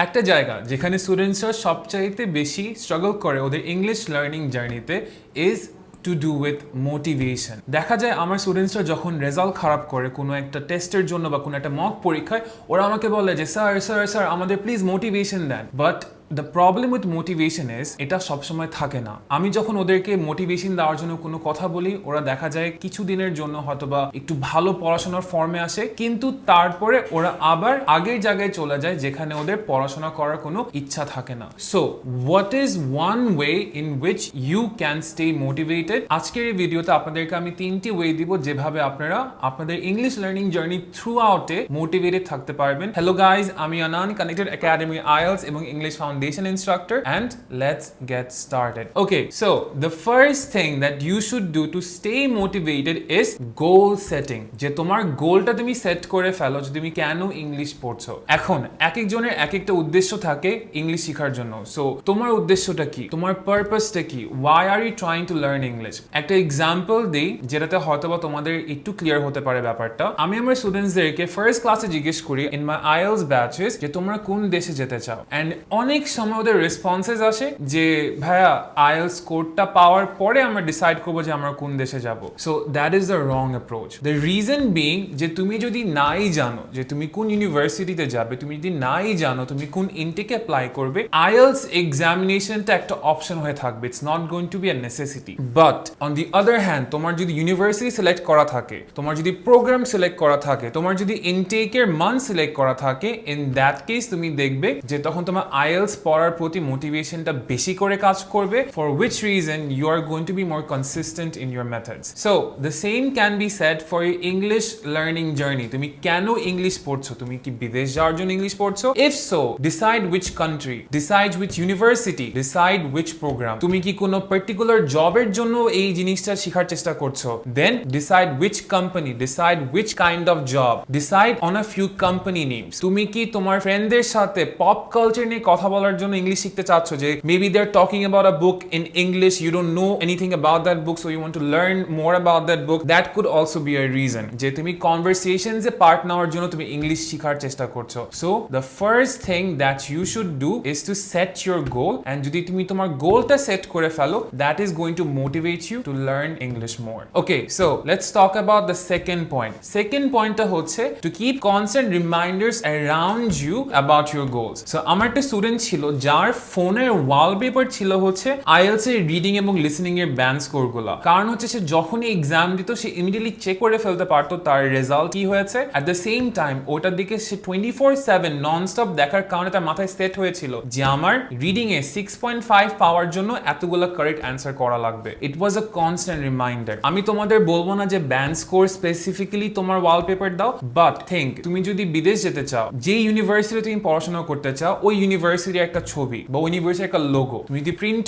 একটা জায়গা যেখানে স্টুডেন্টসরা সবচাইতে বেশি স্ট্রাগল করে ওদের ইংলিশ লার্নিং জার্নিতে is to do with motivation. দেখা যায় আমার স্টুডেন্টসরা যখন রেজাল্ট খারাপ করে কোনো একটা টেস্টের জন্য বা কোনো একটা মক পরীক্ষায়, ওরা আমাকে বলে যে স্যার আমাদের প্লিজ মোটিভেশন দেন। But the problem with motivation is এটা সবসময় থাকে না। আমি যখন ওদেরকে মোটিভেশন দেওয়ার জন্য কোনো কথা বলি, ওরা দেখা যায় কিছুদিনের জন্য হয়তোবা একটু ভালো পড়াশোনার ফর্মে আসে, কিন্তু তারপরে ওরা আবার আগের জায়গায় চলে যায় যেখানে ওদের পড়াশোনা করার কোনো ইচ্ছা থাকে না। So what is one way in which you can stay motivated? আজকের এই ভিডিওতে আপনাদেরকে আমি 3টি ওয়ে দিব যেভাবে আপনারা আপনাদের ইংলিশ লার্নিং জার্নি থ্রু আউটে মোটিভেটেড থাকতে পারবেন। হ্যালো গাইজ, আমি আনান, কানেক্টেড একাডেমি IELTS এবং English foundation instructor, and let's get started. Okay, so the first thing that you should do to stay motivated is goal setting. যে তোমার গোলটা তুমি সেট করে ফেলো যে তুমি কেন ইংলিশ পড়ছো। এখন এক একজনের এক একটা উদ্দেশ্য থাকে ইংলিশ শেখার জন্য। সো তোমার উদ্দেশ্যটা কি, তোমার পারপাসটা কি, why are you trying to learn English? একটা এক্সাম্পল দিই যেটাতে হয়তোবা তোমাদের একটু ক্লিয়ার হতে পারে ব্যাপারটা। আমি আমার স্টুডেন্টসদেরকে ফার্স্ট ক্লাসে জিজ্ঞেস করি ইন মাই IELTS ব্যাচেস যে তোমরা কোন দেশে যেতে চাও, এন্ড অনেক সময় ওদের রেসপন্সেস আসে যে ভাইয়া IELTS কোডটা পাওয়ার পরে আমরা ডিসাইড করবো যে আমরা কোন দেশে যাব। So that is the wrong approach. The reason being যে তুমি যদি নাই জানো যে তুমি কোন ইউনিভার্সিটিতে যাবে, তুমি যদি নাই জানো তুমি কোন ইনটেকে অ্যাপ্লাই করবে, IELTS এক্সামিনেশনটা একটা অপশন হয়ে থাকবে। It's not going to be a necessity. But on the other hand তোমার যদি ইউনিভার্সিটি সিলেক্ট করা থাকে, তোমার যদি প্রোগ্রাম সিলেক্ট করা থাকে, তোমার যদি ইনটেকের মান্থ সিলেক্ট করা থাকে, ইন দ্যাট কেস তুমি দেখবে যে তখন তোমার IELTS পড়ার প্রতি মোটিভেশনটা বেশি করে কাজ করবে, for which reason you are going to be more consistent in your methods. So the same can be said for your English learning journey. তুমি কেন ইংলিশ পড়ছো? তুমি কি বিদেশ যাওয়ার জন্য ইংলিশ পড়ছো? If so, decide which country, decide which university, decide which programme. তুমি কি কোনো পার্টিকুলার জবের জন্য এই জিনিসটা শেখার চেষ্টা করছো? Then decide which company, decide which kind of job, decide on a few company names. তুমি কি তোমার ফ্রেন্ডদের সাথে পপ কালচার নিয়ে কথা বলার জন্য ইংলিশ শিখতে চাচ্ছ, যে maybe they are talking about a book in English, you don't know anything about that book, so you want to learn more about that book. That could also be a reason যে তুমি কনভারসেশনসে part নেওয়ার জন্য তুমি English শেখার চেষ্টা করছো। So the first thing that you should do is to set your goal, and যদি তুমি তোমার গোলটা সেট করে ফেলো, that is going to motivate you to learn English more. Okay, so let's talk about the second point. Second পয়েন্টটা হচ্ছে to keep constant reminders around you about your goals. So আমার একটা স্টুডেন্ট ছিল যার ফোনের wallpaper ছিল হচ্ছে IELTS এর রিডিং এবং লিসেনিং এর ব্যান্ড স্কোর গুলা। কারণ হচ্ছে সে যখনই এক্সাম দিত সে ইমিডিয়েটলি চেক করে ফেলতে পারতো তার রেজাল্ট কি হয়েছে। অ্যাট দ্য সেম টাইম ওটার দিকে সে 24/7 নন স্টপ দেখার কারণে তার মাথায় সেট হয়েছিল যে আমার রিডিং এ 6.5 পাওয়ার জন্য এতগুলো কারেক্ট অ্যান্সার করা লাগবে। ইট ওয়াজ আ কনস্ট্যান্ট রিমাইন্ডার। আমি তোমাদের বলবো না যে ব্যান্ড স্কোর স্পেসিফিক্যালি তোমার ওয়ালপেপার দাও, বাট থিঙ্ক তুমি যদি বিদেশ যেতে চাও, যে ইউনিভার্সিটি তুমি পড়াশোনা করতে চাও, ওই ইউনিভার্সিটির একটা ছবি বা ইউনিভার্সিটির একটা লোগো তুমি যদি প্রিন্ট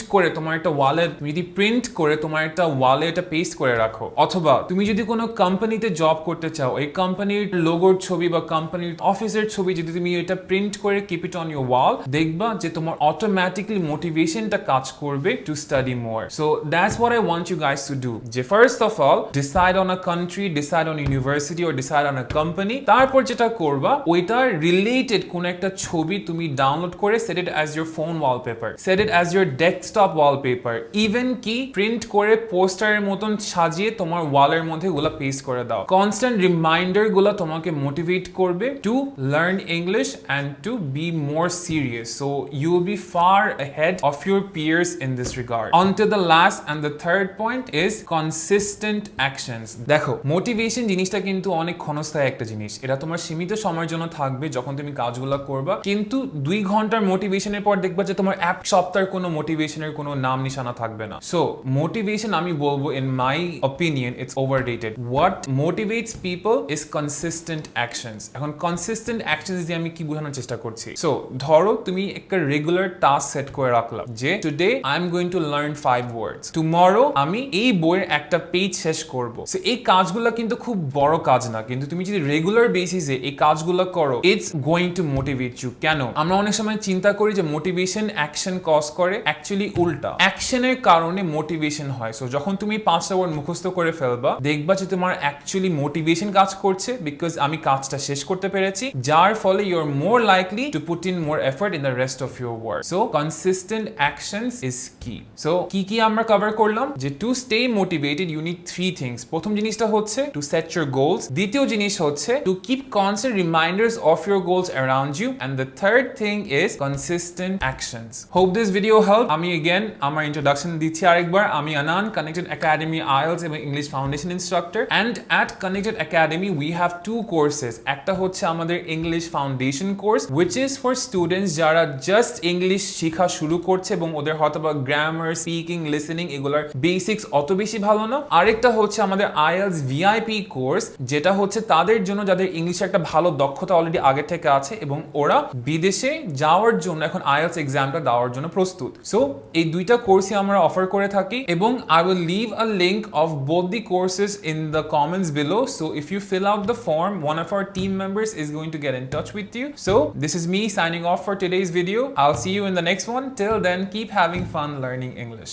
করে তোমার একটা ওয়ালে এটা পেস্ট করে রাখো, অথবা তুমি যদি কোনো কোম্পানিতে জব করতে চাও, এই কোম্পানির লোগোর ছবি বা কোম্পানির অফিসের ছবি যদি তুমি এটা প্রিন্ট করে keep it on your wall, দেখবা যে তোমার অটোমেটিক্যালি মোটিভেশনটা কাজ করবে to study more. So that's what I want you guys to do, যে first of all decide on a country, decide on university or decide on a company. তারপর যেটা করবা, ওইটার রিলেটেড কোন একটা ছবি তুমি ডাউনলোড করে set it as your phone wallpaper, set it as your desktop wallpaper, even কি প্রিন্ট করে পোস্টারের মতন সাজিয়ে তোমার ওয়ালের মধ্যে গুলা পেস্ট করে দাও। কনস্ট্যান্ট রিমাইন্ডার গুলা তোমাকে মোটিভেট করবে to learn English and to be more serious. So you will be far ahead of your peers in this regard. On to the last and the third point is consistent actions. দেখো, motivation জিনিসটা কিন্তু অনেক ক্ষণস্থায়ী একটা জিনিস। এটা তোমার সীমিত সময়ের জন্য থাকবে যখন তুমি কাজগুলো করবা, কিন্তু 2 ঘন্টার মোটিভেশনের পর দেখবা যে তোমার এক সপ্তাহের কোনো মোটিভেশনের কোনো নাম নিশানা থাকবে না। সো মোটিভেশন আমি বলবো in my opinion it's overrated. What motivates people is consistent actions. এখন consistent actions দিয়ে আমি কি বোঝানোর চেষ্টা করছি? সো ধরো তুমি একটা রেগুলার টাস্ক সেট করে রাখলাম যে today I am going to learn 5 words, tomorrow আমি এই বইয়ের একটা পেজ শেষ করব। সো এই কাজগুলো কিন্তু খুব বড় কাজ না, কিন্তু তুমি যদি রেগুলার বেসিসে এই কাজগুলো করো, it's going to motivate you. কেন? আমরা অনেক সময় চিন্তা করি যে মোটিভেশন অ্যাকশন কজ করে, অ্যাকচুয়ালি উল্টা, অ্যাকশনের কারণে মোটিভেশন হয়। সো যখন তুমি 5টা ওয়ার্ড মুখস্থ করে ফেলবা, দেখবা যে তোমার অ্যাকচুয়ালি মোটিভেশন কাজ করছে, বিকজ আমি কাজটা শেষ করতে পেরেছি, যার ফলে you are more likely to put in more effort in the rest of your work. So consistent actions is key. So কি আমরা কভার করলাম, যে to stay motivated you need 3 things. প্রথম জিনিসটা হচ্ছে টু সেট ইউর গোলস, দ্বিতীয় জিনিস হচ্ছে to keep constant reminders of your goals around you, and the third thing is consistent actions. Hope this video help. আমি again আমার introduction দিচ্ছি আরেকবার। আমি আনান, কানেক্টেড একাডেমি IELTS এবং English foundation instructor, and at Connected Academy we have 2 courses. একটা হচ্ছে আমাদের English foundation course, which is for students যারা জাস্ট ইংলিশ শেখা শুরু করছে এবং ওদের হয়তো বা গ্রামার, স্পিকিং, লিসেনিং এগুলোর বেসিক্স অত বেশি ভালো না। আরেকটা হচ্ছে আমাদের IELTS VIP কোর্স, যেটা হচ্ছে তাদের জন্য যাদের ইংলিশে একটা ভালো দক্ষতা অলরেডি আগে থেকে আছে এবং ওরা বিদেশে যাওয়ার জন্য এখন IELTS এক্সামটা দেওয়ার জন্য প্রস্তুত। সো এই দুইটা কোর্সই আমরা অফার করে থাকি, এবং I will leave a link of both the courses in the comments below. So if you fill out the form, one of our team members is going to get in touch with you. So this is me signing off for today's video. I'll see you in the next one. Till then, keep having fun learning English.